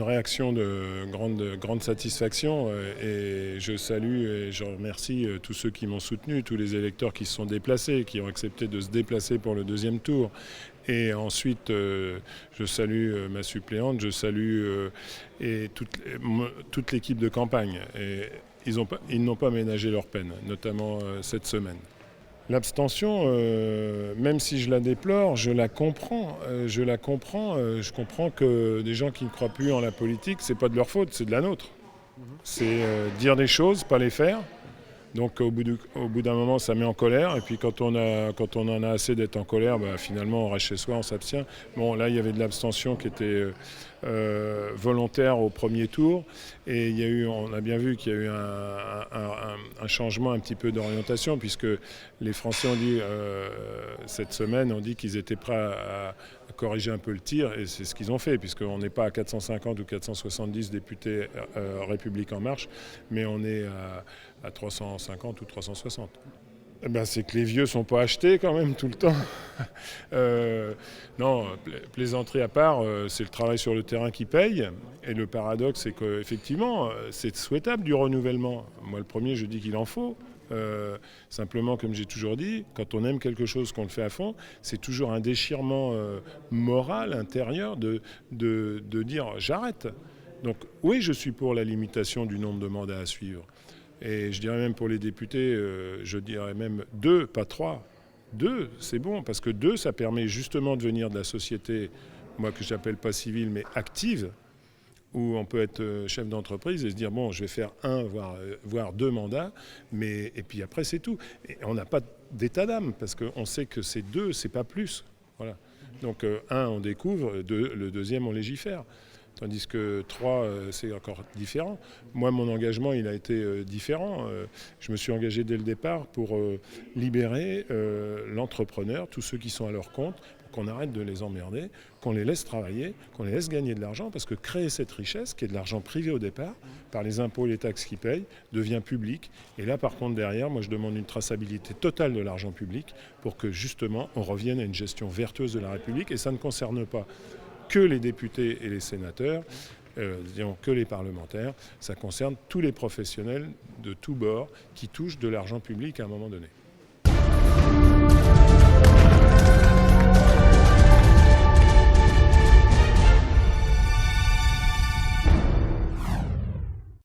une réaction de grande satisfaction et je salue et je remercie tous ceux qui m'ont soutenu, tous les électeurs qui se sont déplacés, qui ont accepté de se déplacer pour le deuxième tour. Et ensuite, je salue ma suppléante, je salue et toute l'équipe de campagne. Et ils n'ont pas ménagé leur peine, notamment cette semaine. L'abstention, même si je la déplore, je la comprends. Je comprends que des gens qui ne croient plus en la politique, c'est pas de leur faute, c'est de la nôtre. C'est dire des choses, pas les faire. Donc au bout d'un moment, ça met en colère. Et puis quand on en a assez d'être en colère, finalement, on reste chez soi, on s'abstient. Bon, là, il y avait de l'abstention qui était volontaire au premier tour. Et on a bien vu qu'il y a eu un changement un petit peu d'orientation, puisque les Français ont dit, cette semaine, ont dit qu'ils étaient prêts à corriger un peu le tir. Et c'est ce qu'ils ont fait, puisqu'on n'est pas à 450 ou 470 députés République En Marche, mais on est à 350 ou 360. C'est que les vieux ne sont pas achetés quand même tout le temps. Non, plaisanterie à part, c'est le travail sur le terrain qui paye. Et le paradoxe, c'est qu'effectivement, c'est souhaitable du renouvellement. Moi, le premier, je dis qu'il en faut. Simplement, comme j'ai toujours dit, quand on aime quelque chose, qu'on le fait à fond, c'est toujours un déchirement moral, intérieur, de dire j'arrête. Donc oui, je suis pour la limitation du nombre de mandats à suivre. Et je dirais même pour les députés, je dirais même 2, pas 3. 2, c'est bon, parce que 2, ça permet justement de venir de la société, moi que j'appelle pas civile, mais active, où on peut être chef d'entreprise et se dire, bon, je vais faire 1, voire 2 mandats, et puis après, c'est tout. Et on n'a pas d'état d'âme, parce qu'on sait que c'est 2, c'est pas plus. Voilà. Donc 1, on découvre, le deuxième, on légifère. Tandis que 3, c'est encore différent. Moi, mon engagement, il a été différent. Je me suis engagé dès le départ pour libérer l'entrepreneur, tous ceux qui sont à leur compte, pour qu'on arrête de les emmerder, qu'on les laisse travailler, qu'on les laisse gagner de l'argent, parce que créer cette richesse, qui est de l'argent privé au départ, par les impôts et les taxes qu'ils payent, devient public. Et là, par contre, derrière, moi, je demande une traçabilité totale de l'argent public pour que, justement, on revienne à une gestion vertueuse de la République. Et ça ne concerne pas que les députés et les sénateurs, disons que les parlementaires, ça concerne tous les professionnels de tous bords qui touchent de l'argent public à un moment donné.